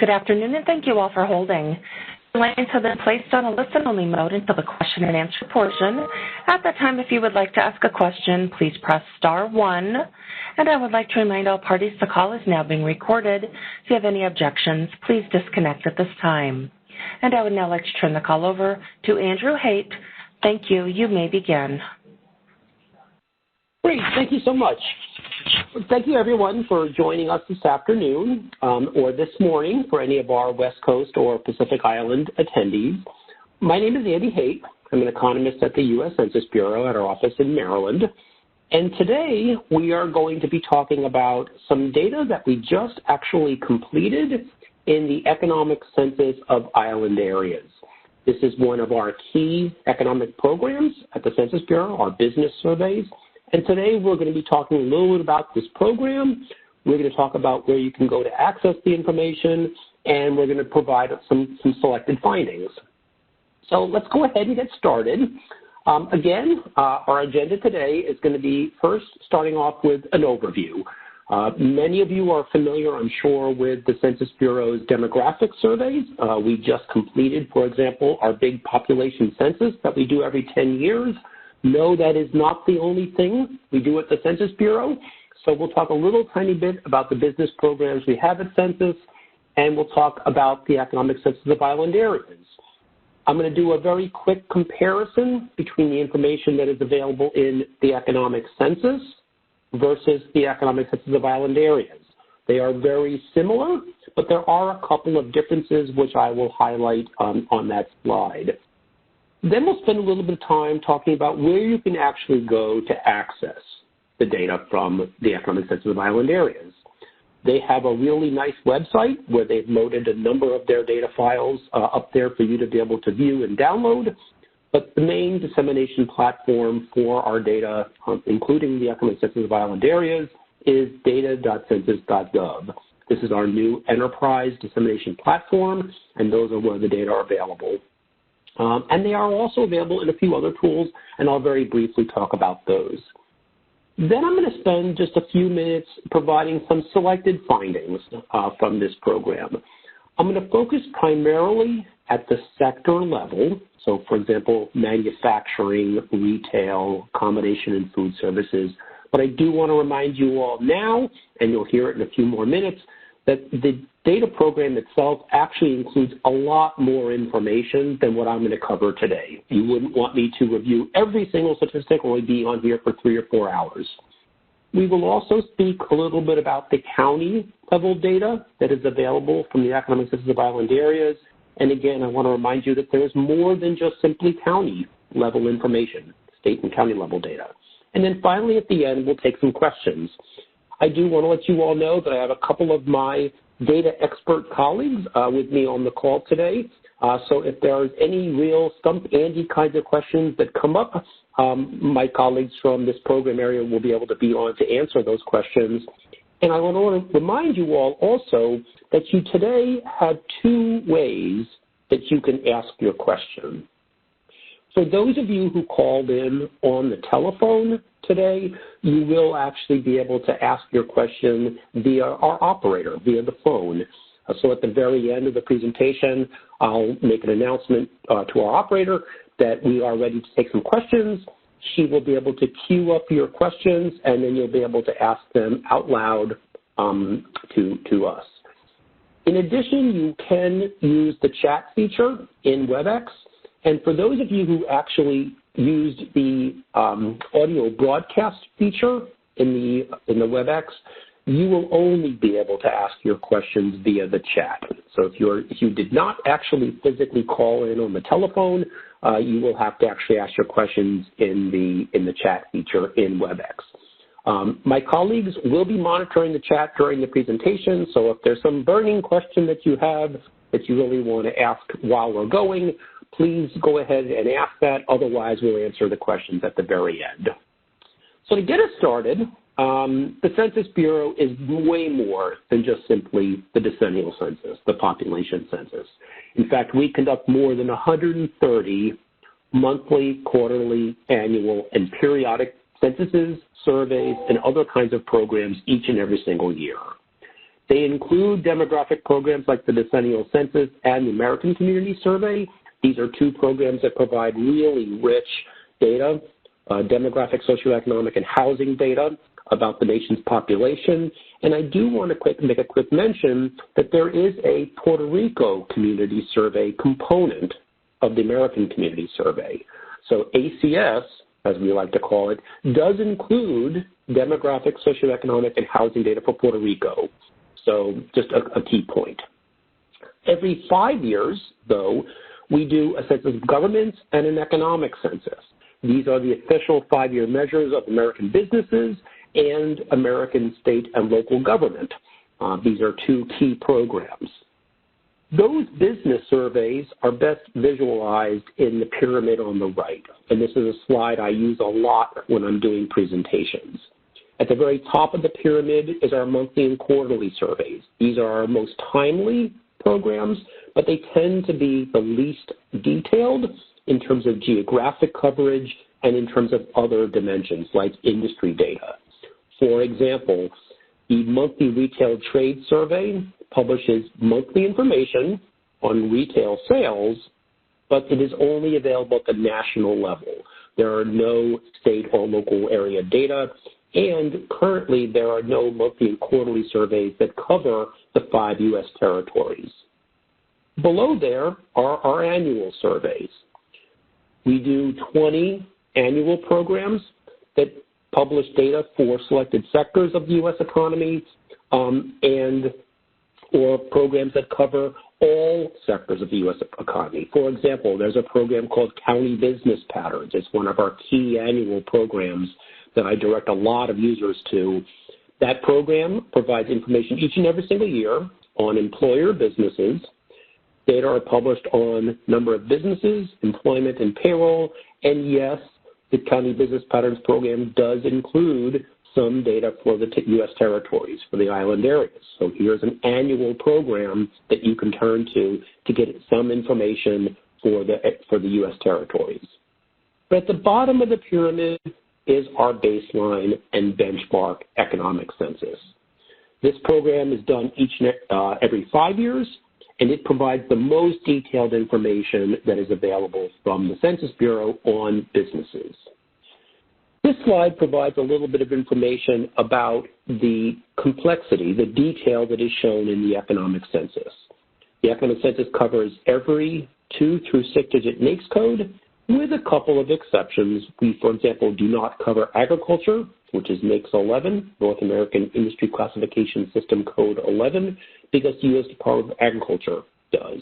Good afternoon, and thank you all for holding. The lines have been placed on a listen-only mode until the question and answer portion. At that time, if you would like to ask a question, please press star 1. And I would like to remind all parties the call is now being recorded. If you have any objections, please disconnect at this time. And I would now like to turn the call over to Andrew Haight. Thank you. You may begin. Great. Thank you so much. Thank you, everyone, for joining us this afternoon or this morning for any of our West Coast or Pacific Island attendees. My name is Andy Haight. I'm an economist at the U.S. Census Bureau at our office in Maryland. And today we are going to be talking about some data that we just actually completed in the economic census of island areas. This is one of our key economic programs at the Census Bureau, our business surveys. And today we're going to be talking a little bit about this program. We're going to talk about where you can go to access the information, and we're going to provide some selected findings. So let's go ahead and get started. Again, our agenda today is going to be first starting off with an overview. Many of you are familiar, I'm sure, with the Census Bureau's demographic surveys. We just completed, for example, our big population census that we do every 10 years. No, that is not the only thing we do at the Census Bureau. So we'll talk a little tiny bit about the business programs we have at Census, and we'll talk about the economic census of island areas. I'm going to do a very quick comparison between the information that is available in the economic census versus the economic census of island areas. They are very similar, but there are a couple of differences which I will highlight on that slide. Then we'll spend a little bit of time talking about where you can actually go to access the data from the economic census of island areas. They have a really nice website where they've loaded a number of their data files up there for you to be able to view and download. But the main dissemination platform for our data, including the economic census of island areas, is data.census.gov. This is our new enterprise dissemination platform, and those are where the data are available. And they are also available in a few other tools, and I'll very briefly talk about those. Then I'm going to spend just a few minutes providing some selected findings from this program. I'm going to focus primarily at the sector level. So, for example, manufacturing, retail, accommodation, and food services. But I do want to remind you all now, and you'll hear it in a few more minutes, that the data program itself actually includes a lot more information than what I'm going to cover today. You wouldn't want me to review every single statistic or we'd be on here for 3 or 4 hours. We will also speak a little bit about the county level data that is available from the economic census of island areas. And again, I want to remind you that there is more than just simply county level information, state and county level data. And then finally at the end, we'll take some questions. I do want to let you all know that I have a couple of my data expert colleagues with me on the call today. So if there's any real Stump Andy kinds of questions that come up, my colleagues from this program area will be able to be on to answer those questions. And I want to remind you all also that you today have 2 ways that you can ask your question. For those of you who called in on the telephone today, you will actually be able to ask your question via our operator, via the phone. So at the very end of the presentation, I'll make an announcement to our operator that we are ready to take some questions. She will be able to queue up your questions, and then you'll be able to ask them out loud to us. In addition, you can use the chat feature in WebEx. And for those of you who actually used the audio broadcast feature in the WebEx, you will only be able to ask your questions via the chat. So if you did not actually physically call in on the telephone, you will have to actually ask your questions in the chat feature in WebEx. My colleagues will be monitoring the chat during the presentation, so if there's some burning question that you have that you really want to ask while we're going, please go ahead and ask that. Otherwise, we'll answer the questions at the very end. So to get us started, the Census Bureau is way more than just simply the decennial census, the population census. In fact, we conduct more than 130 monthly, quarterly, annual, and periodic censuses, surveys, and other kinds of programs each and every single year. They include demographic programs like the Decennial Census and the American Community Survey. These are two programs that provide really rich data, demographic, socioeconomic, and housing data about the nation's population. And I do want to make a quick mention that there is a Puerto Rico Community Survey component of the American Community Survey. So ACS, as we like to call it, does include demographic, socioeconomic, and housing data for Puerto Rico. So just a key point. Every 5 years, though, we do a census of governments and an economic census. These are the official 5-year measures of American businesses and American state and local government. These are two key programs. Those business surveys are best visualized in the pyramid on the right, and this is a slide I use a lot when I'm doing presentations. At the very top of the pyramid is our monthly and quarterly surveys. These are our most timely programs, but they tend to be the least detailed in terms of geographic coverage and in terms of other dimensions like industry data. For example, the monthly retail trade survey publishes monthly information on retail sales, but it is only available at the national level. There are no state or local area data, and currently there are no monthly and quarterly surveys that cover the 5 U.S. territories. Below there are our annual surveys. We do 20 annual programs that publish data for selected sectors of the U.S. economy or programs that cover all sectors of the U.S. economy. For example, there's a program called County Business Patterns. It's one of our key annual programs that I direct a lot of users to. That program provides information each and every single year on employer businesses. Data are published on number of businesses, employment, and payroll. And yes, the County Business Patterns program does include some data for the U.S. territories, for the island areas. So here's an annual program that you can turn to get some information for the U.S. territories. But at the bottom of the pyramid is our baseline and benchmark economic census. This program is done every 5 years, and it provides the most detailed information that is available from the Census Bureau on businesses. This slide provides a little bit of information about the complexity, the detail that is shown in the economic census. The economic census covers every 2 through 6-digit NAICS code, with a couple of exceptions. We, for example, do not cover agriculture, which is NAICS 11, North American Industry Classification System Code 11, because the U.S. Department of Agriculture does.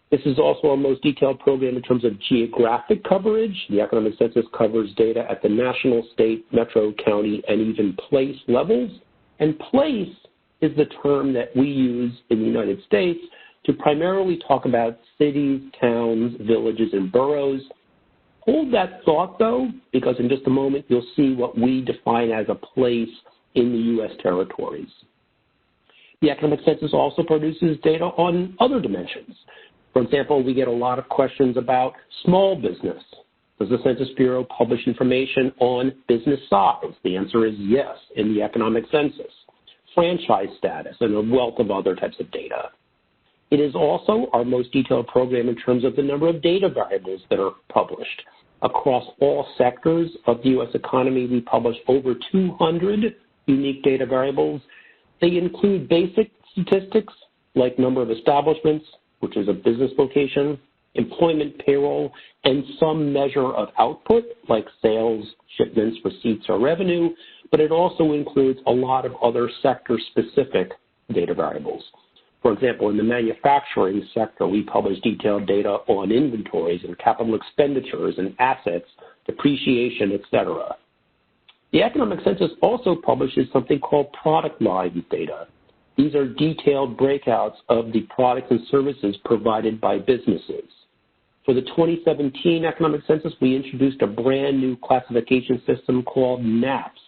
This is also our most detailed program in terms of geographic coverage. The economic census covers data at the national, state, metro, county, and even place levels. And place is the term that we use in the United States to primarily talk about cities, towns, villages, and boroughs. Hold that thought, though, because in just a moment you'll see what we define as a place in the U.S. territories. The economic census also produces data on other dimensions. For example, we get a lot of questions about small business. Does the Census Bureau publish information on business size? The answer is yes in the economic census. Franchise status and a wealth of other types of data. It is also our most detailed program in terms of the number of data variables that are published. Across all sectors of the U.S. economy, we publish over 200 unique data variables. They include basic statistics like number of establishments, which is a business location, employment, payroll, and some measure of output like sales, shipments, receipts, or revenue, but it also includes a lot of other sector-specific data variables. For example, in the manufacturing sector, we publish detailed data on inventories and capital expenditures and assets, depreciation, etc. The economic census also publishes something called product line data. These are detailed breakouts of the products and services provided by businesses. For the 2017 economic census, we introduced a brand new classification system called NAPS,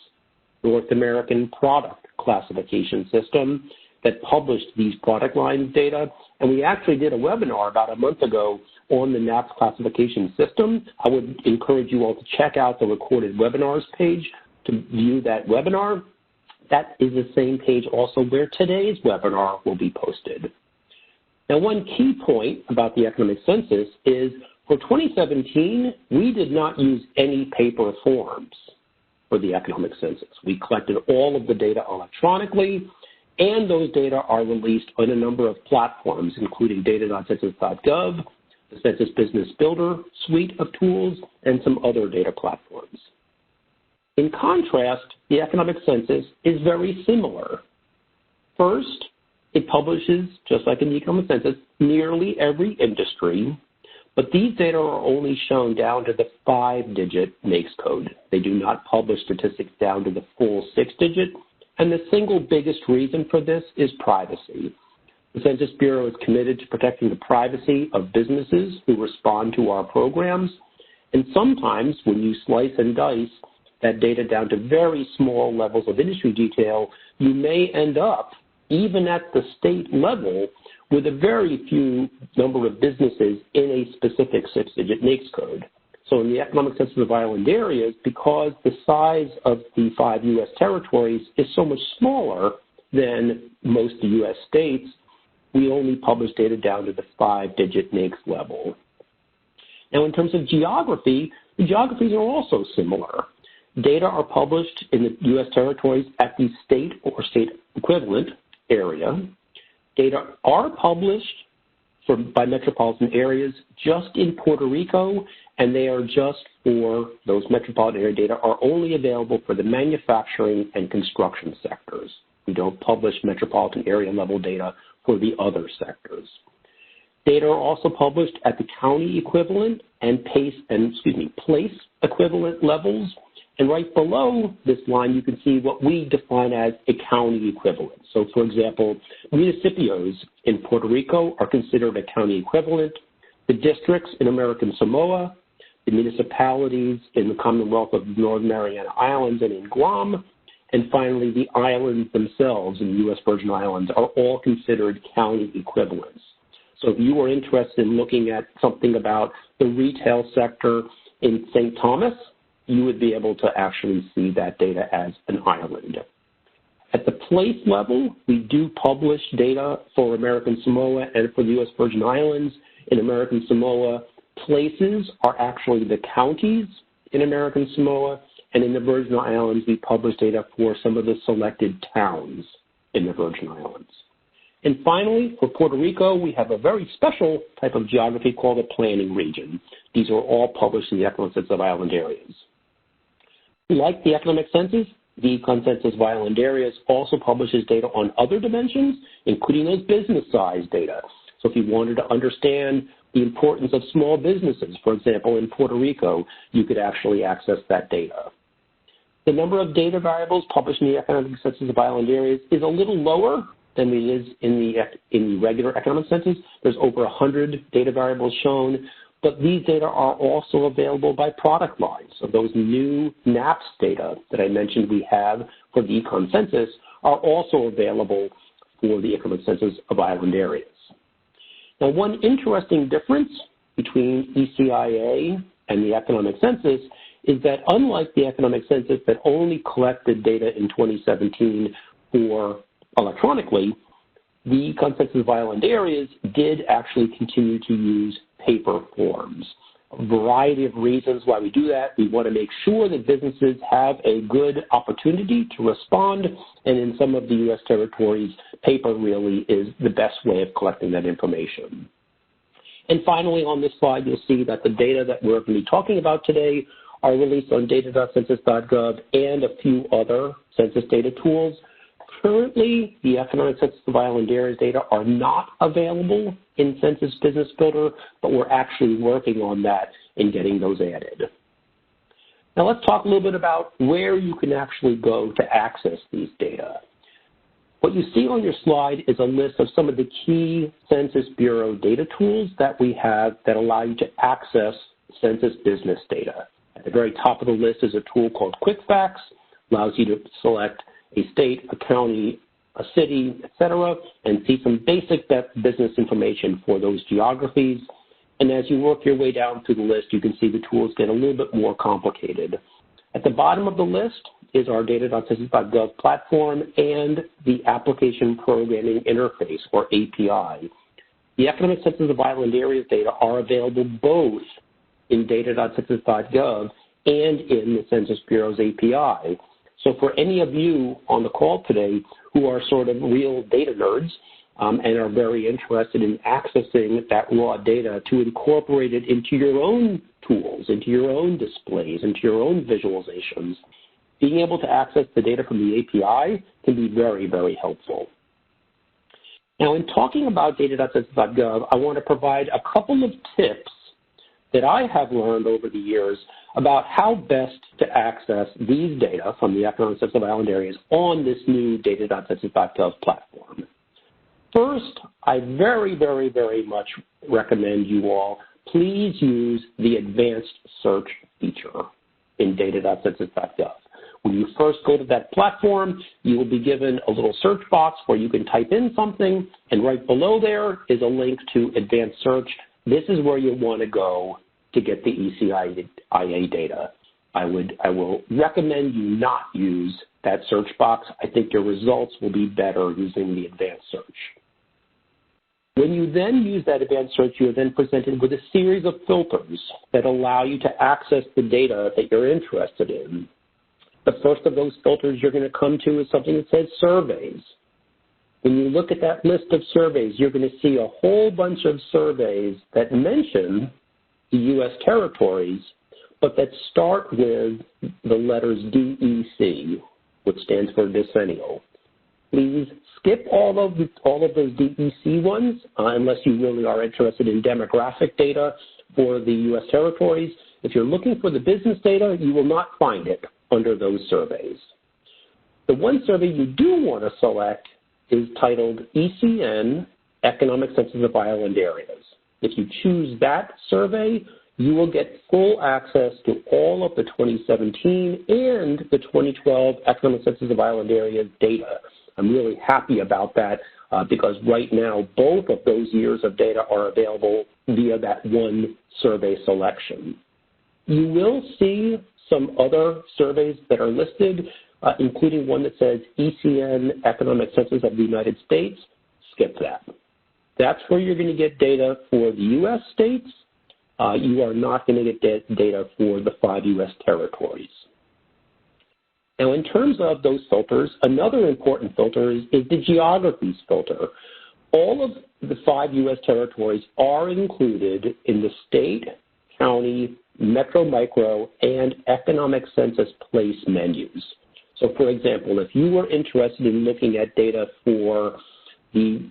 North American Product Classification System, that published these product lines data. And we actually did a webinar about a month ago on the NAPS classification system. I would encourage you all to check out the recorded webinars page to view that webinar. that is the same page also where today's webinar will be posted. Now, one key point about the economic census is for 2017, we did not use any paper forms for the economic census. We collected all of the data electronically, and those data are released on a number of platforms, including data.census.gov, the Census Business Builder suite of tools, and some other data platforms. In contrast, the economic census is very similar. First, it publishes, just like in the economic census, nearly every industry, but these data are only shown down to the 5-digit NAICS code. They do not publish statistics down to the full 6-digit, and the single biggest reason for this is privacy. The Census Bureau is committed to protecting the privacy of businesses who respond to our programs, and sometimes when you slice and dice that data down to very small levels of industry detail, you may end up, even at the state level, with a very few number of businesses in a specific 6-digit NAICS code. So in the economic census of island areas, because the size of the 5 U.S. territories is so much smaller than most of the U.S. states, we only publish data down to the 5-digit NAICS level. Now, in terms of geography, the geographies are also similar. Data are published in the U.S. territories at the state or state equivalent area. Data are published by metropolitan areas just in Puerto Rico, and they are just for those metropolitan area data are only available for the manufacturing and construction sectors. We don't publish metropolitan area level data for the other sectors. Data are also published at the county equivalent and place equivalent levels. And right below this line, you can see what we define as a county equivalent. So, for example, municipios in Puerto Rico are considered a county equivalent. The districts in American Samoa, the municipalities in the Commonwealth of Northern Mariana Islands and in Guam, and finally the islands themselves in the U.S. Virgin Islands are all considered county equivalents. So if you are interested in looking at something about the retail sector in St. Thomas, you would be able to actually see that data as an island. At the place level, we do publish data for American Samoa and for the U.S. Virgin Islands. In American Samoa, places are actually the counties in American Samoa, and in the Virgin Islands, we publish data for some of the selected towns in the Virgin Islands. And finally, for Puerto Rico, we have a very special type of geography called a planning region. These are all published in the economic census of island areas. Like the economic census, the Econ Census of Island Areas also publishes data on other dimensions, including those business size data. So if you wanted to understand the importance of small businesses, for example, in Puerto Rico, you could actually access that data. The number of data variables published in the Economic Census of Island Areas is a little lower than it is in the regular economic census. There's over 100 data variables shown, but these data are also available by product lines. So those new NAPS data that I mentioned we have for the Econ Census are also available for the Economic Census of Island Areas. Now, one interesting difference between ECIA and the Economic Census is that unlike the Economic Census that only collected data in 2017 for electronically, the Econ Census of Island Areas did actually continue to use paper forms. A variety of reasons why we do that. We want to make sure that businesses have a good opportunity to respond, and in some of the U.S. territories, paper really is the best way of collecting that information. And finally, on this slide, you'll see that the data that we're going to be talking about today are released on data.census.gov and a few other census data tools. Currently, the Economic Census of Island Areas data are not available in Census Business Builder, but we're actually working on that and getting those added. Now let's talk a little bit about where you can actually go to access these data. What you see on your slide is a list of some of the key Census Bureau data tools that we have that allow you to access census business data. At the very top of the list is a tool called QuickFacts, allows you to select a state, a county, a city, etc., and see some basic business information for those geographies. And as you work your way down through the list, you can see the tools get a little bit more complicated. At the bottom of the list is our data.census.gov platform and the Application Programming Interface, or API. The Economic Census of Island Areas data are available both in data.census.gov and in the Census Bureau's API. So for any of you on the call today who are sort of real data nerds and are very interested in accessing that raw data to incorporate it into your own tools, into your own displays, into your own visualizations, being able to access the data from the API can be very, very helpful. Now, in talking about data.census.gov, I want to provide a couple of tips that I have learned over the years about how best to access these data from the Economic Census of Island Areas on this new data.census.gov platform. First, I very, very, very much recommend you all please use the advanced search feature in data.census.gov. When you first go to that platform, you will be given a little search box where you can type in something, and right below there is a link to advanced search. This is where you want to go to get the ECIA data. I will recommend you not use that search box. I think your results will be better using the advanced search. When you then use that advanced search, you are then presented with a series of filters that allow you to access the data that you're interested in. The first of those filters you're going to come to is something that says surveys. When you look at that list of surveys, you're going to see a whole bunch of surveys that mention the U.S. territories, but that start with the letters DEC, which stands for decennial. Please skip all of those DEC ones unless you really are interested in demographic data for the U.S. territories. If you're looking for the business data, you will not find it under those surveys. The one survey you do want to select is titled ECN, Economic Census of Island Areas. If you choose that survey, you will get full access to all of the 2017 and the 2012 Economic Census of Island Areas data. I'm really happy about that because right now both of those years of data are available via that one survey selection. You will see some other surveys that are listed, including one that says ECN, Economic Census of the United States. Skip that. That's where you're going to get data for the U.S. states. You are not going to get data for the 5 U.S. territories. Now, in terms of those filters, another important filter is the geographies filter. All of the 5 U.S. territories are included in the state, county, metro, micro, and economic census place menus. So, for example, if you were interested in looking at data for the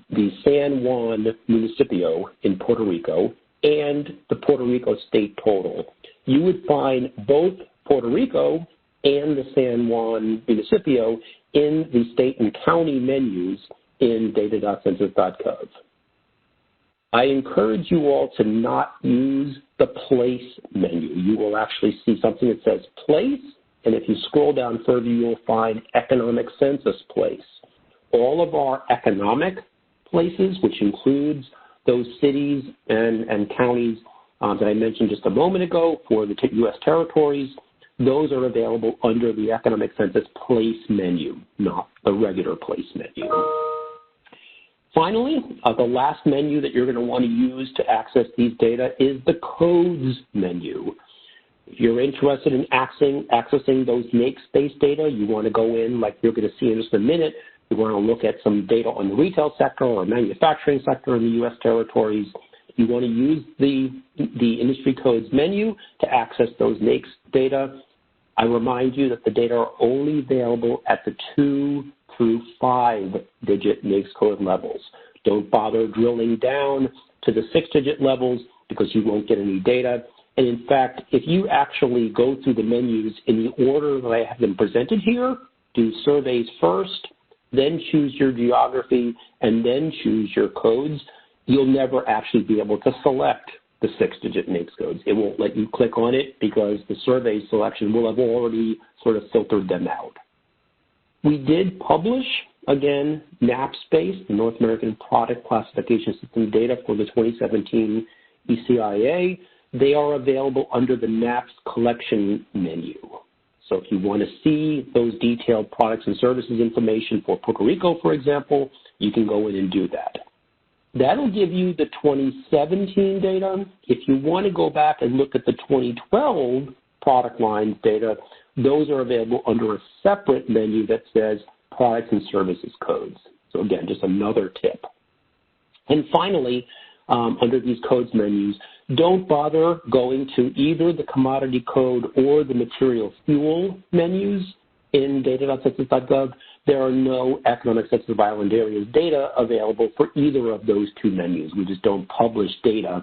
San Juan Municipio in Puerto Rico and the Puerto Rico state total, you would find both Puerto Rico and the San Juan Municipio in the state and county menus in data.census.gov. I encourage you all to not use the place menu. You will actually see something that says place, and if you scroll down further, you will find economic census place. All of our economic places, which includes those cities and counties that I mentioned just a moment ago for the U.S. territories, those are available under the economic census place menu, not the regular place menu. Finally, the last menu that you're going to want to use to access these data is the codes menu. If you're interested in accessing those NAICS-based data, you want to go in, like you're going to see in just a minute, you want to look at some data on the retail sector or manufacturing sector in the U.S. territories. You want to use the industry codes menu to access those NAICS data. I remind you that the data are only available at the 2 through 5-digit NAICS code levels. Don't bother drilling down to the 6-digit levels because you won't get any data. And in fact, if you actually go through the menus in the order that I have them presented here, do surveys first, then choose your geography, and then choose your codes, you'll never actually be able to select the 6-digit NAICS codes. It won't let you click on it because the survey selection will have already sort of filtered them out. We did publish, again, NAPS-based, the North American Product Classification System data for the 2017 ECIA. They are available under the NAPS collection menu. So if you want to see those detailed products and services information for Puerto Rico, for example, you can go in and do that. That'll give you the 2017 data. If you want to go back and look at the 2012 product lines data, those are available under a separate menu that says products and services codes. So again, just another tip. And finally, under these codes menus, don't bother going to either the commodity code or the material fuel menus in data.census.gov. There are no economic sensitive island areas data available for either of those two menus. We just don't publish data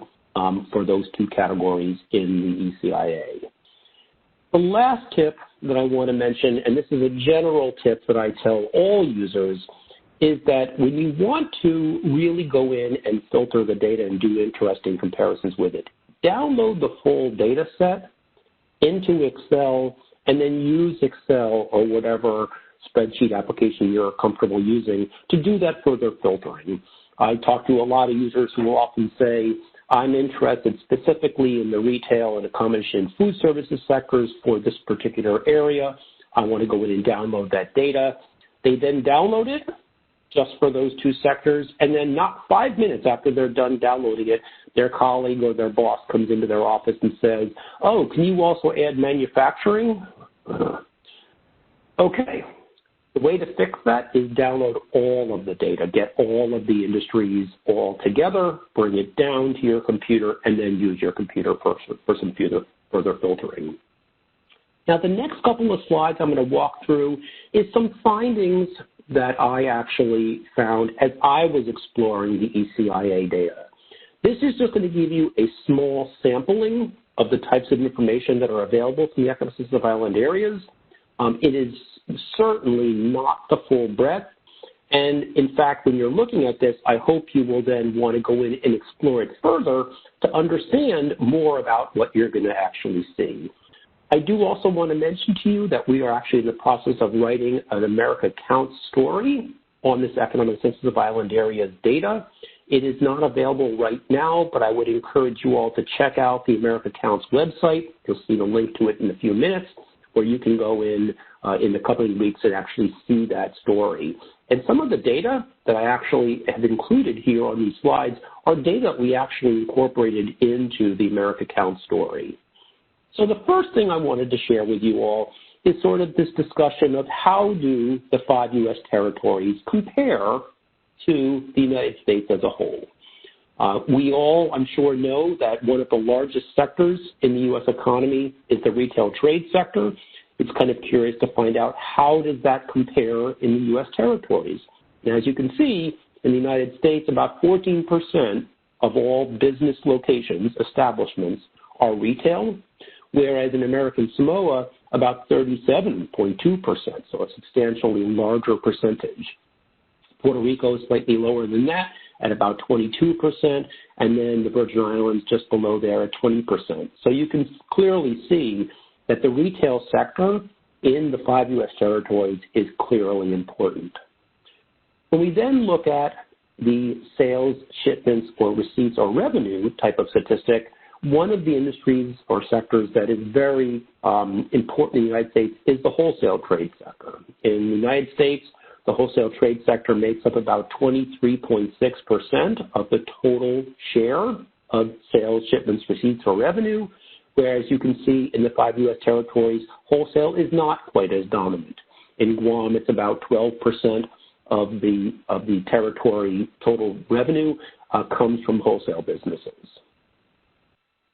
for those two categories in the ECIA. The last tip that I want to mention, and this is a general tip that I tell all users, is that when you want to really go in and filter the data and do interesting comparisons with it, download the full data set into Excel and then use Excel or whatever spreadsheet application you're comfortable using to do that further filtering. I talk to a lot of users who will often say, I'm interested specifically in the retail and accommodation food services sectors for this particular area. I want to go in and download that data. They then download it just for those two sectors, and then not 5 minutes after they're done downloading it, their colleague or their boss comes into their office and says, oh, can you also add manufacturing? Okay. The way to fix that is download all of the data, get all of the industries all together, bring it down to your computer, and then use your computer for some further filtering. Now, the next couple of slides I'm going to walk through is some findings that I actually found as I was exploring the ECIA data. This is just going to give you a small sampling of the types of information that are available from the economic sensitive island areas. It is certainly not the full breadth. And in fact, when you're looking at this, I hope you will then want to go in and explore it further to understand more about what you're going to actually see. I do also want to mention to you that we are actually in the process of writing an America Counts story on this economic sensitive island areas data. It is not available right now, but I would encourage you all to check out the America Counts website. You'll see the link to it in a few minutes, where you can go in the coming weeks and actually see that story. And some of the data that I actually have included here on these slides are data we actually incorporated into the America Counts story. So the first thing I wanted to share with you all is sort of this discussion of how do the 5 U.S. territories compare to the United States as a whole. We all, I'm sure, know that one of the largest sectors in the U.S. economy is the retail trade sector. It's kind of curious to find out how does that compare in the U.S. territories. And as you can see, in the United States, about 14% of all business locations, establishments, are retail, whereas in American Samoa, about 37.2%, so a substantially larger percentage. Puerto Rico is slightly lower than that at about 22%, and then the Virgin Islands just below there at 20%. So you can clearly see that the retail sector in the 5 U.S. territories is clearly important. When we then look at the sales, shipments, or receipts or revenue type of statistic, one of the industries or sectors that is very important in the United States is the wholesale trade sector. In the United States, the wholesale trade sector makes up about 23.6% of the total share of sales, shipments, receipts, or revenue, whereas you can see in the 5 U.S. territories, wholesale is not quite as dominant. In Guam, it's about 12% of the territory total revenue comes from wholesale businesses.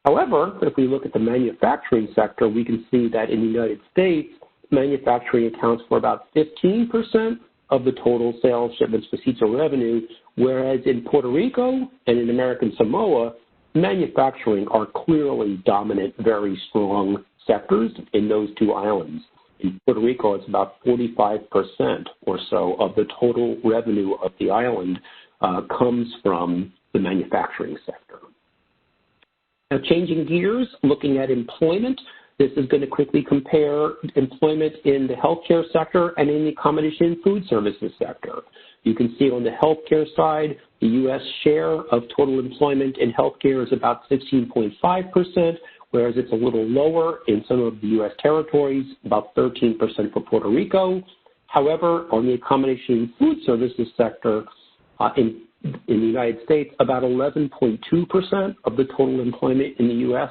However, if we look at the manufacturing sector, we can see that in the United States, manufacturing accounts for about 15% of the total sales, shipments, receipts, or revenue, whereas in Puerto Rico and in American Samoa, manufacturing are clearly dominant, very strong sectors in those two islands. In Puerto Rico, it's about 45% or so of the total revenue of the island comes from the manufacturing sector. Now, changing gears, looking at employment, this is going to quickly compare employment in the healthcare sector and in the accommodation and food services sector. You can see on the healthcare side, the U.S. share of total employment in healthcare is about 16.5%, whereas it's a little lower in some of the U.S. territories, about 13% for Puerto Rico. However, on the accommodation and food services sector in the United States, about 11.2% of the total employment in the U.S.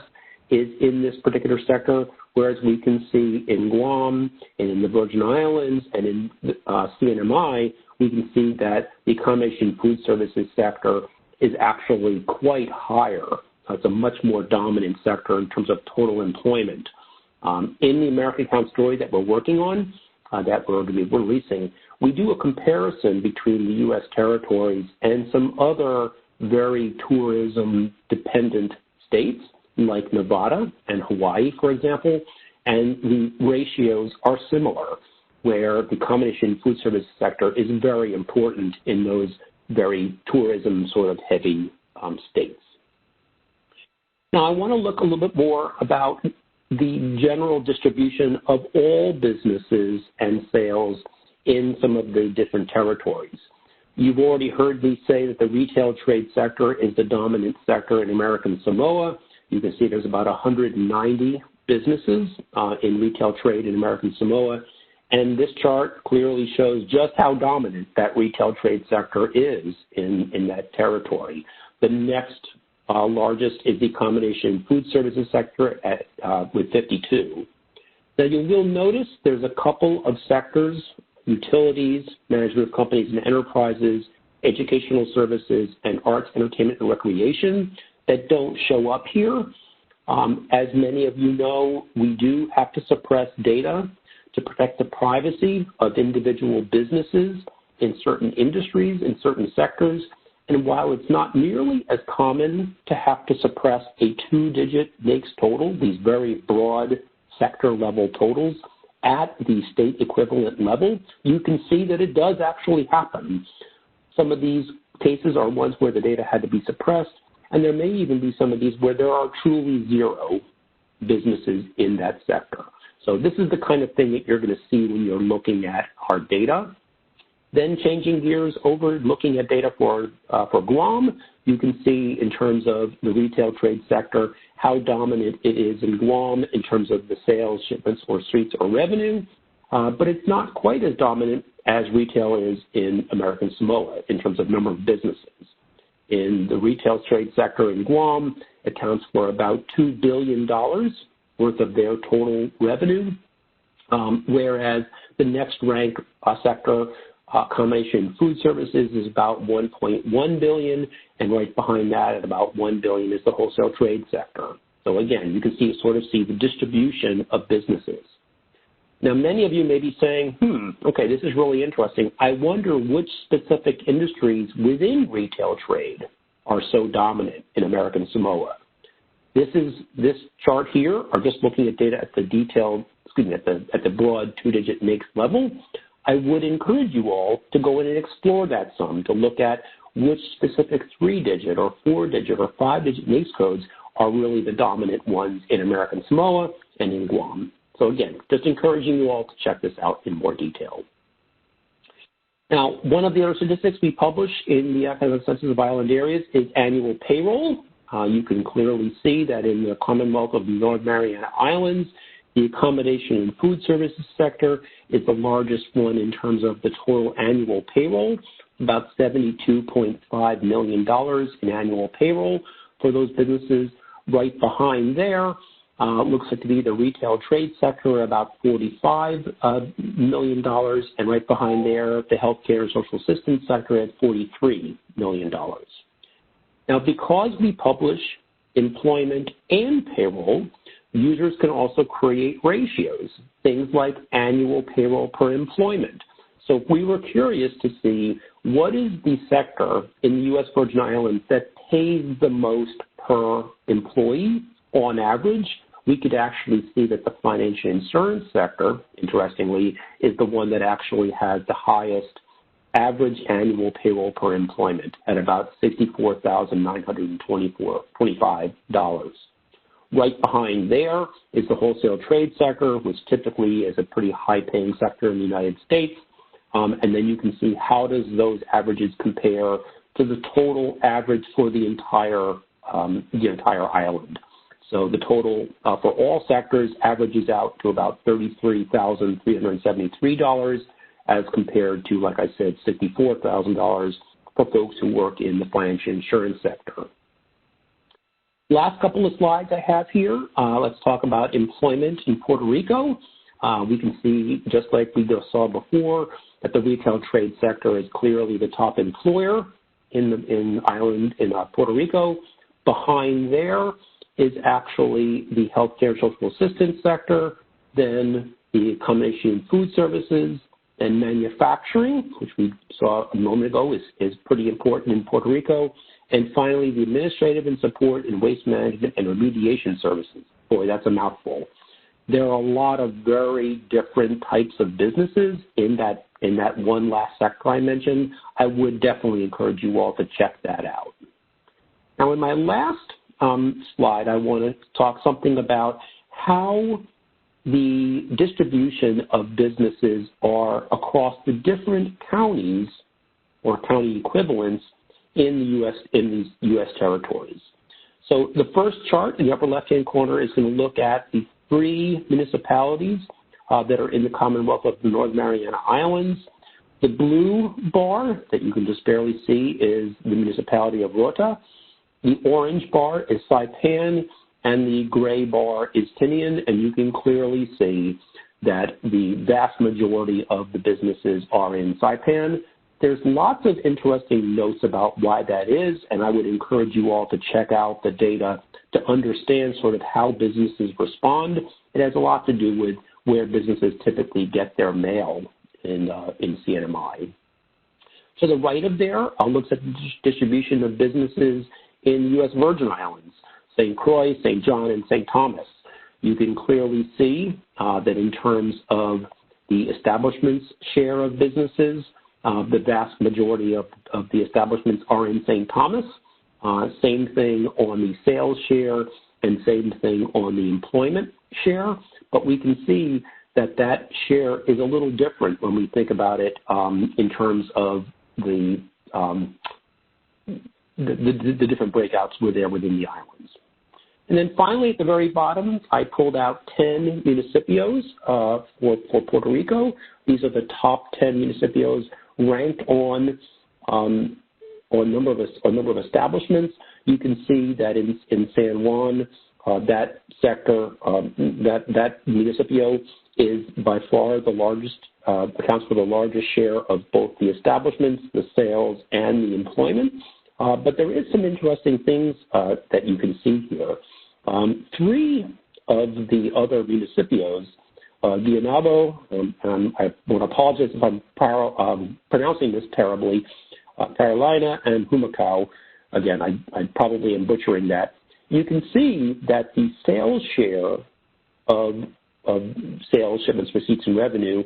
is in this particular sector, whereas we can see in Guam and in the Virgin Islands and in CNMI, we can see that the accommodation food services sector is actually quite higher. It's a much more dominant sector in terms of total employment. In the American Account story that we're working on, that we're going to be releasing, we do a comparison between the U.S. territories and some other very tourism-dependent states like Nevada and Hawaii, for example, and the ratios are similar, where the accommodation food service sector is very important in those very tourism sort of heavy states. Now, I want to look a little bit more about the general distribution of all businesses and sales in some of the different territories. You've already heard me say that the retail trade sector is the dominant sector in American Samoa. You can see there's about 190 businesses in retail trade in American Samoa, and this chart clearly shows just how dominant that retail trade sector is in that territory. The next largest is the accommodation food services sector with 52. Now you will notice there's a couple of sectors, utilities, management of companies and enterprises, educational services, and arts, entertainment, and recreation that don't show up here. As many of you know, we do have to suppress data to protect the privacy of individual businesses in certain industries, in certain sectors. And while it's not nearly as common to have to suppress a two-digit NAICS total, these very broad sector-level totals, at the state equivalent level, you can see that it does actually happen. Some of these cases are ones where the data had to be suppressed, and there may even be some of these where there are truly zero businesses in that sector. So this is the kind of thing that you're going to see when you're looking at our data. Then changing gears over, looking at data for Guam, you can see in terms of the retail trade sector how dominant it is in Guam in terms of the sales, shipments, or streets or revenue, but it's not quite as dominant as retail is in American Samoa in terms of number of businesses. In the retail trade sector in Guam, it accounts for about $2 billion worth of their total revenue, whereas the next rank sector, accommodation food services, is about $1.1 billion, and right behind that at about $1 billion is the wholesale trade sector. So again, you can sort of see the distribution of businesses. Now, many of you may be saying, okay, this is really interesting. I wonder which specific industries within retail trade are so dominant in American Samoa. This chart here are just looking at data at the detailed, at the broad two-digit NAICS level. I would encourage you all to go in and explore that some, to look at which specific three-digit or four-digit or five-digit NAICS codes are really the dominant ones in American Samoa and in Guam. So again, just encouraging you all to check this out in more detail. Now, one of the other statistics we publish in the Academic Census of Island Areas is annual payroll. You can clearly see that in the Commonwealth of North Mariana Islands, the accommodation and food services sector is the largest one in terms of the total annual payroll, about $72.5 million in annual payroll for those businesses. Right behind there, looks like to be the retail trade sector, about $45 million, and right behind there, the healthcare and social assistance sector at $43 million. Now, because we publish employment and payroll, users can also create ratios, things like annual payroll per employment. So if we were curious to see what is the sector in the U.S. Virgin Islands that pays the most per employee on average, we could actually see that the financial insurance sector, interestingly, is the one that actually has the highest average annual payroll per employment at about $64,925. Right behind there is the wholesale trade sector, which typically is a pretty high-paying sector in the United States. And then you can see how does those averages compare to the total average for the entire island. So the total for all sectors averages out to about $33,373 as compared to, like I said, $64,000 for folks who work in the financial insurance sector. Last couple of slides I have here, let's talk about employment in Puerto Rico. We can see, just like we just saw before, that the retail trade sector is clearly the top employer in Puerto Rico. Behind there is actually the healthcare social assistance sector, then the accommodation and food services, and manufacturing, which we saw a moment ago is pretty important in Puerto Rico, and finally the administrative and support and waste management and remediation services. Boy, that's a mouthful. There are a lot of very different types of businesses in that one last sector I mentioned. I would definitely encourage you all to check that out. Now, in my last slide, I want to talk something about how the distribution of businesses are across the different counties or county equivalents in these U.S. territories. So the first chart in the upper left-hand corner is going to look at the 3 municipalities that are in the Commonwealth of the Northern Mariana Islands. The blue bar that you can just barely see is the municipality of Rota. The orange bar is Saipan, and the gray bar is Tinian, and you can clearly see that the vast majority of the businesses are in Saipan. There's lots of interesting notes about why that is, and I would encourage you all to check out the data to understand sort of how businesses respond. It has a lot to do with where businesses typically get their mail in CNMI. To the right of there, looks at the distribution of businesses in U.S. Virgin Islands, St. Croix, St. John, and St. Thomas. You can clearly see that in terms of the establishments share of businesses, the vast majority of the establishments are in St. Thomas. Same thing on the sales share and same thing on the employment share. But we can see that that share is a little different when we think about it in terms of the different breakouts were there within the islands. And then finally, at the very bottom, I pulled out 10 municipios for Puerto Rico. These are the top 10 municipios ranked on number of establishments. You can see that in San Juan, that sector, that municipio is by far the largest, accounts for the largest share of both the establishments, the sales, and the employment. But there is some interesting things that you can see here. 3 of the other municipios, Guaynabo, and I want to apologize if I'm pronouncing this terribly, Carolina, and Humacao, again, I probably am butchering that. You can see that the sales share of sales, shipments, receipts, and revenue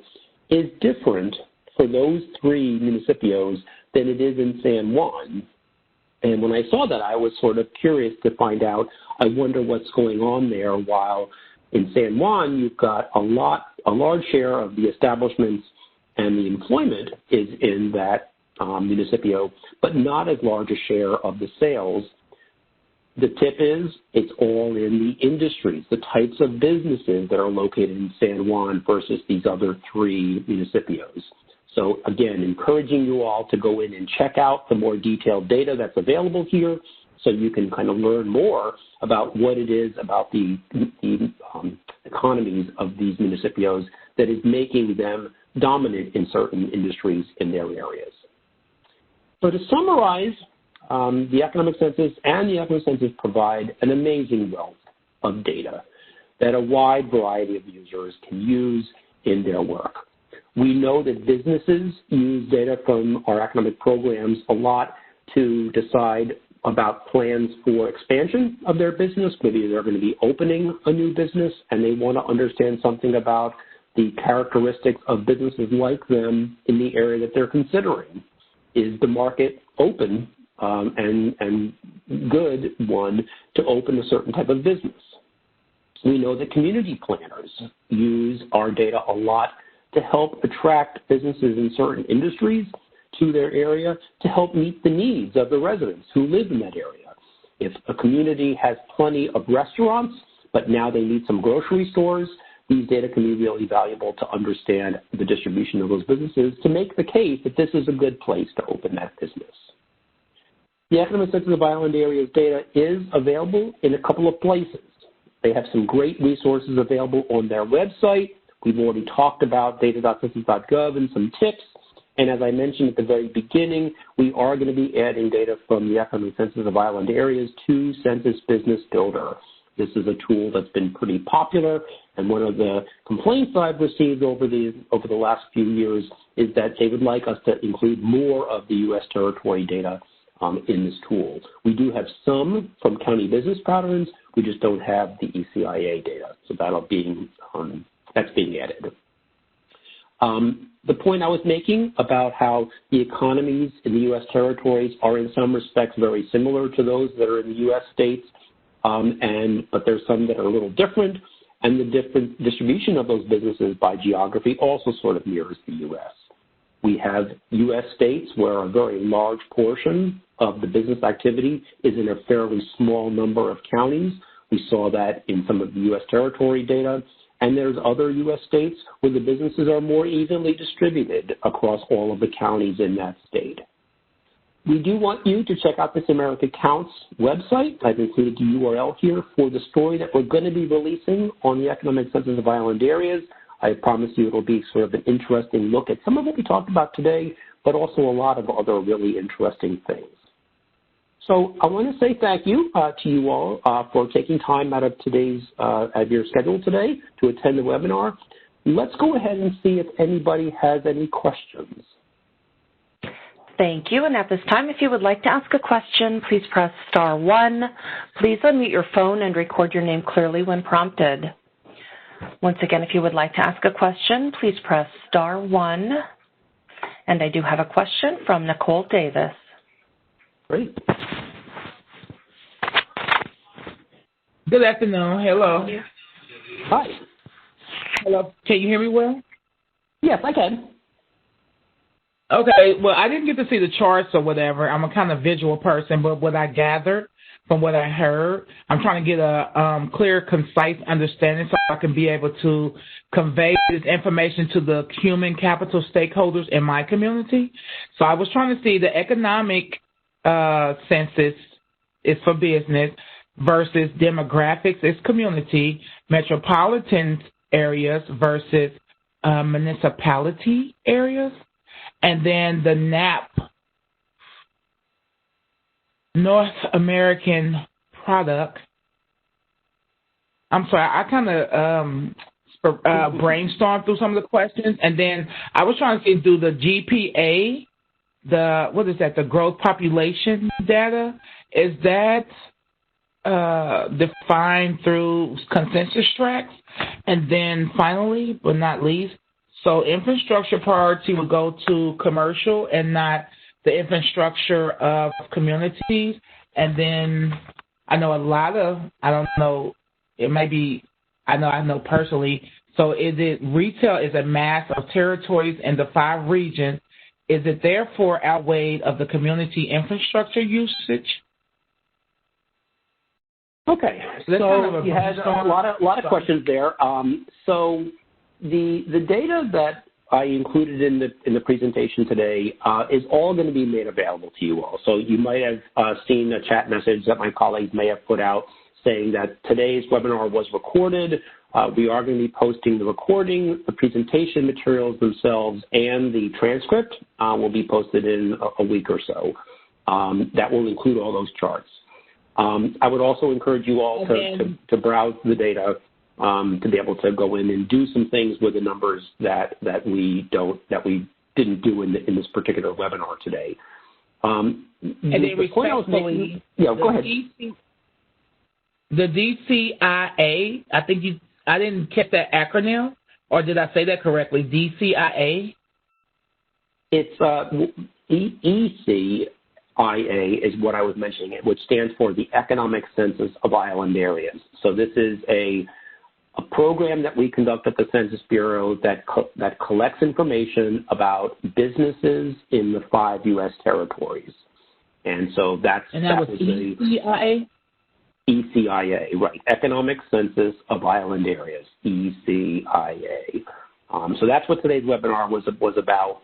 is different for those 3 municipios than it is in San Juan. And when I saw that, I was sort of curious to find out, I wonder what's going on there, while in San Juan, you've got a large share of the establishments and the employment is in that municipio, but not as large a share of the sales. The tip is it's all in the industries, the types of businesses that are located in San Juan versus these other 3 municipios. So again, encouraging you all to go in and check out the more detailed data that's available here so you can kind of learn more about what it is about the economies of these municipios that is making them dominant in certain industries in their areas. So to summarize, the economic census and the economic census provide an amazing wealth of data that a wide variety of users can use in their work. We know that businesses use data from our economic programs a lot to decide about plans for expansion of their business. Maybe they're going to be opening a new business and they want to understand something about the characteristics of businesses like them in the area that they're considering. Is the market open and good one to open a certain type of business? We know that community planners use our data a lot to help attract businesses in certain industries to their area to help meet the needs of the residents who live in that area. If a community has plenty of restaurants, but now they need some grocery stores, these data can be really valuable to understand the distribution of those businesses to make the case that this is a good place to open that business. The Economic Census of Island Areas data is available in a couple of places. They have some great resources available on their website. We've already talked about data.census.gov and some tips. And as I mentioned at the very beginning, we are going to be adding data from the Economic Census of Island Areas to Census Business Builder. This is a tool that's been pretty popular, and one of the complaints I've received over the last few years is that they would like us to include more of the U.S. territory data in this tool. We do have some from county business patterns. We just don't have the ECIA data, so that's being added. The point I was making about how the economies in the U.S. territories are in some respects very similar to those that are in the U.S. states, but there's some that are a little different, and the different distribution of those businesses by geography also sort of mirrors the U.S. We have U.S. states where a very large portion of the business activity is in a fairly small number of counties. We saw that in some of the U.S. territory data. And there's other U.S. states where the businesses are more evenly distributed across all of the counties in that state. We do want you to check out this America Counts website. I've included the URL here for the story that we're going to be releasing on the Economic Census of Island Areas. I promise you it'll be sort of an interesting look at some of what we talked about today, but also a lot of other really interesting things. So I want to say thank you to you all for taking time out of your schedule today to attend the webinar. Let's go ahead and see if anybody has any questions. Thank you. And at this time, if you would like to ask a question, please press star 1. Please unmute your phone and record your name clearly when prompted. Once again, if you would like to ask a question, please press star 1. And I do have a question from Nicole Davis. Great. Good afternoon. Hello. Hi. Hello. Can you hear me well? Yes, I can. Okay. Well, I didn't get to see the charts or whatever. I'm a kind of visual person, but what I gathered from what I heard, I'm trying to get a clear, concise understanding so I can be able to convey this information to the human capital stakeholders in my community. So I was trying to see the economic census is for business versus demographics is community, metropolitan areas versus municipality areas, and then the NAP, North American product. I'm sorry, I kind of brainstormed through some of the questions, and then I was trying to see, do the GPA, the growth population data, is that defined through consensus tracks? And then finally, but not least, so infrastructure priority would go to commercial and not the infrastructure of communities. And then I know I know personally, so is it retail is a mass of territories in the 5 regions? Is it therefore outweighed of the community infrastructure usage? Okay, so you had a lot of questions there. So the data that I included in the presentation today is all going to be made available to you all. So you might have seen a chat message that my colleagues may have put out saying that today's webinar was recorded. We are going to be posting the recording, the presentation materials themselves, and the transcript will be posted in a week or so. That will include all those charts. I would also encourage you all to browse the data to be able to go in and do some things with the numbers that we didn't do in this particular webinar today. And then respectfully, go ahead. The DCIA, I didn't catch that acronym, or did I say that correctly? DCIA? It's ECIA is what I was mentioning, which stands for the Economic Census of Island Areas. So this is a program that we conduct at the Census Bureau that collects information about businesses in the 5 U.S. territories. And so that was the ECIA? ECIA, right, Economic Census of Island Areas, ECIA. So that's what today's webinar was about.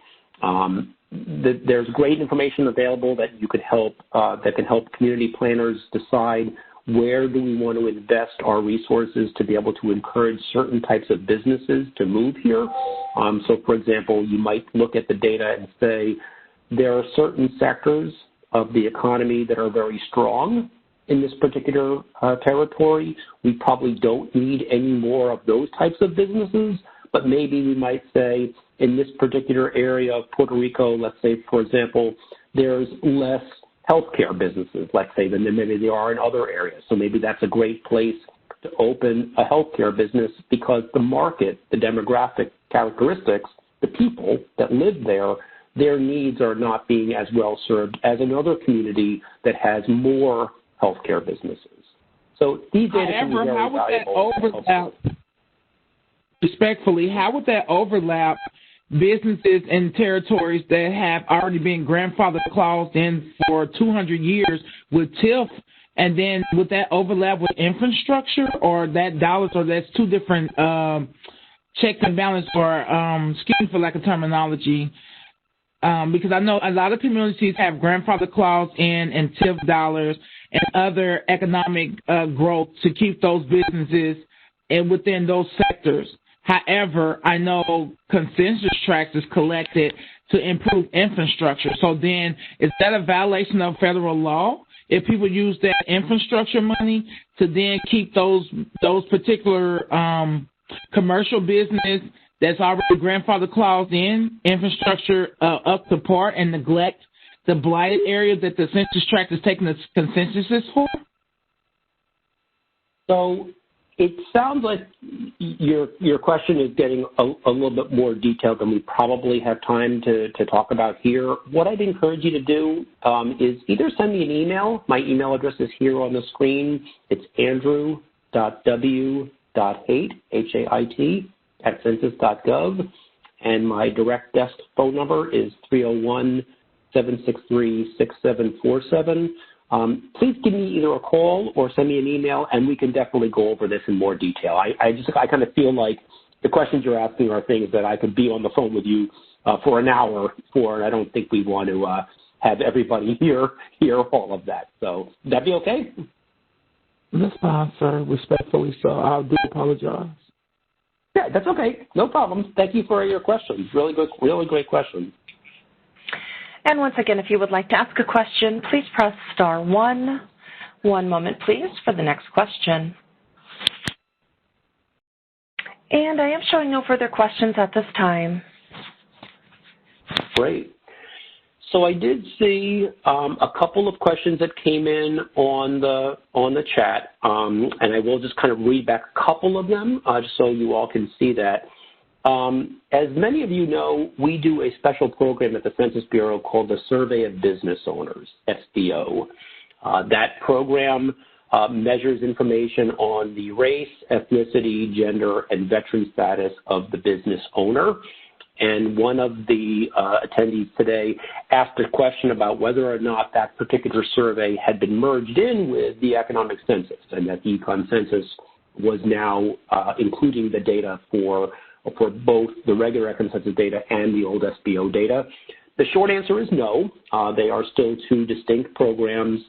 There's great information available that you could help that can help community planners decide where do we want to invest our resources to be able to encourage certain types of businesses to move here. So, for example, you might look at the data and say there are certain sectors of the economy that are very strong in this particular territory. We probably don't need any more of those types of businesses, but maybe we might say in this particular area of Puerto Rico, let's say, for example, there's less healthcare businesses, let's say, than maybe there are in other areas. So maybe that's a great place to open a healthcare business because the market, the demographic characteristics, the people that live there, their needs are not being as well served as another community that has more healthcare businesses. So these data can be very how would valuable. that overlap, respectfully, how would that overlap businesses in territories that have already been grandfather claused in for 200 years with TIF, and then would that overlap with infrastructure, or that dollars, or that's two different checks and balance, or excuse me for lack of terminology, because I know a lot of communities have grandfather clause in and TIF dollars and other economic growth to keep those businesses and within those sectors. However, I know consensus tracts is collected to improve infrastructure. So then, is that a violation of federal law if people use that infrastructure money to then keep those particular commercial business that's already grandfather clause in infrastructure up to par and neglect the blighted area that the census tract is taking the consensus for? So it sounds like your question is getting a little bit more detailed than we probably have time to talk about here. What I'd encourage you to do is either send me an email. My email address is here on the screen. It's andrew.w.haight, H-A-I-T, @census.gov. And my direct desk phone number is 301-763-6747. Please give me either a call or send me an email, and we can definitely go over this in more detail. I kind of feel like the questions you're asking are things that I could be on the phone with you for an hour for, and I don't think we want to have everybody hear all of that. So would that be okay? That's fine, sir. Respectfully, so I do apologize. Yeah, that's okay. No problem. Thank you for your questions. Really good, really great questions. And once again, if you would like to ask a question, please press star one. One moment, please, for the next question. And I am showing no further questions at this time. Great. So I did see a couple of questions that came in on the chat, and I will just kind of read back a couple of them just so you all can see that. As many of you know, we do a special program at the Census Bureau called the Survey of Business Owners, SBO. That program measures information on the race, ethnicity, gender, and veteran status of the business owner. And one of the attendees today asked a question about whether or not that particular survey had been merged in with the economic census, and that the econ census was now including the data for both the regular economic census data and the old SBO data. The short answer is no. They are still two distinct programs.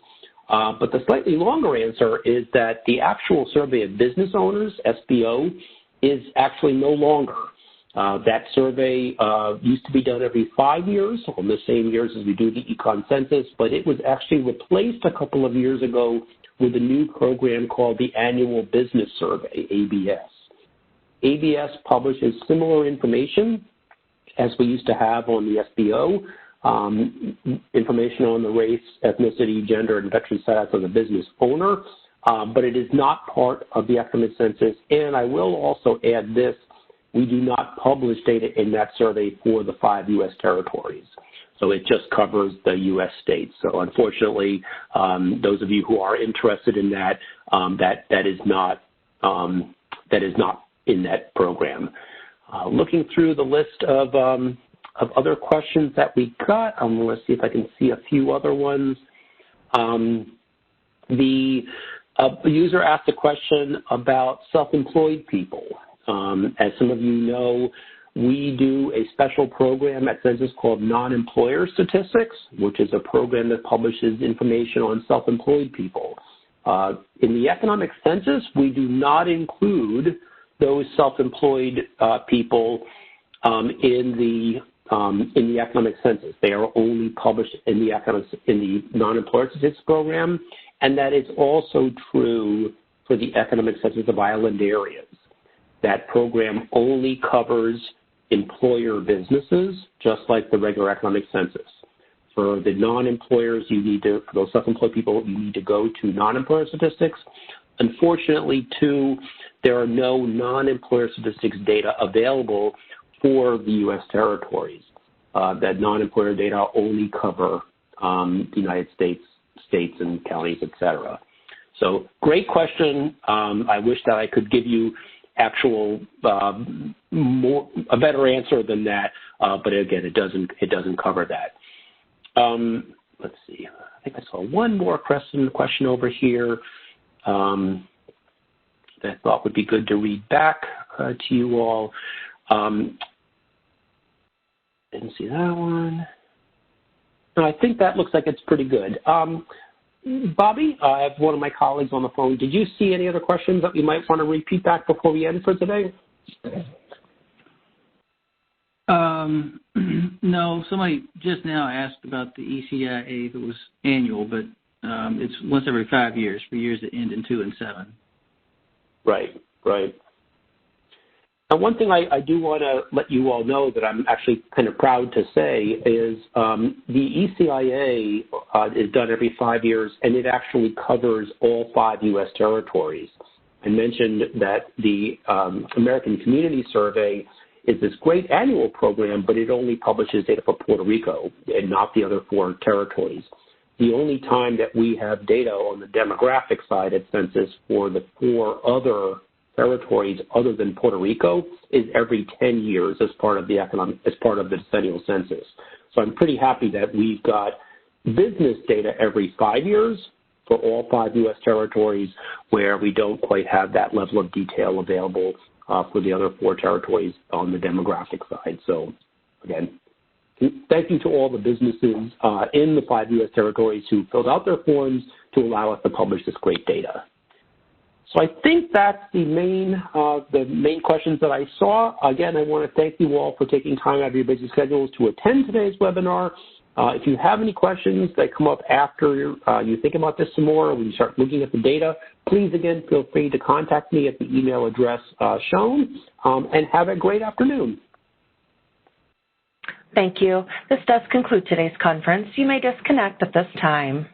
But the slightly longer answer is that the actual Survey of Business Owners, SBO, is actually no longer. That survey used to be done every 5 years, on the same years as we do the econ census, but it was actually replaced a couple of years ago with a new program called the Annual Business Survey, ABS. ABS publishes similar information as we used to have on the SBO, information on the race, ethnicity, gender, and veteran status of the business owner, but it is not part of the economic census. And I will also add this, we do not publish data in that survey for the 5 U.S. territories. So it just covers the U.S. states. So unfortunately, those of you who are interested in that, that is not in that program. Looking through the list of other questions that we got, let's see if I can see a few other ones. The user asked a question about self-employed people. As some of you know, we do a special program at Census called Non-Employer Statistics, which is a program that publishes information on self-employed people. In the economic census, we do not include those self-employed people in the economic census. They are only published in the non-employer statistics program, and that is also true for the economic census of island areas. That program only covers employer businesses, just like the regular economic census. For the non-employers, for those self-employed people, you need to go to non-employer statistics. Unfortunately, too, there are no non-employer statistics data available for the U.S. territories. That non-employer data only cover the United States, states and counties, et cetera. So great question. I wish that I could give you a better answer than that, but again, it doesn't cover that. Let's see. I think I saw one more question over here that I thought would be good to read back to you all. Didn't see that one. No, I think that looks like it's pretty good. Bobby, I have one of my colleagues on the phone. Did you see any other questions that you might want to repeat back before we end for today? No, somebody just now asked about the ECIA if it was annual, but it's once every 5 years for years that end in 2 and 7. Right. And one thing I do want to let you all know that I'm actually kind of proud to say is the ECIA is done every 5 years, and it actually covers all 5 U.S. territories. I mentioned that the American Community Survey is this great annual program, but it only publishes data for Puerto Rico and not the other 4 territories. The only time that we have data on the demographic side at Census for the 4 other territories other than Puerto Rico is every 10 years as part of the decennial census. So I'm pretty happy that we've got business data every 5 years for all 5 U.S. territories, where we don't quite have that level of detail available for the other 4 territories on the demographic side. So again, thank you to all the businesses in the 5 U.S. territories who filled out their forms to allow us to publish this great data. So I think that's the main questions that I saw. Again, I want to thank you all for taking time out of your busy schedules to attend today's webinar. If you have any questions that come up after you think about this some more, when you start looking at the data, please, again, feel free to contact me at the email address shown, and have a great afternoon. Thank you. This does conclude today's conference. You may disconnect at this time.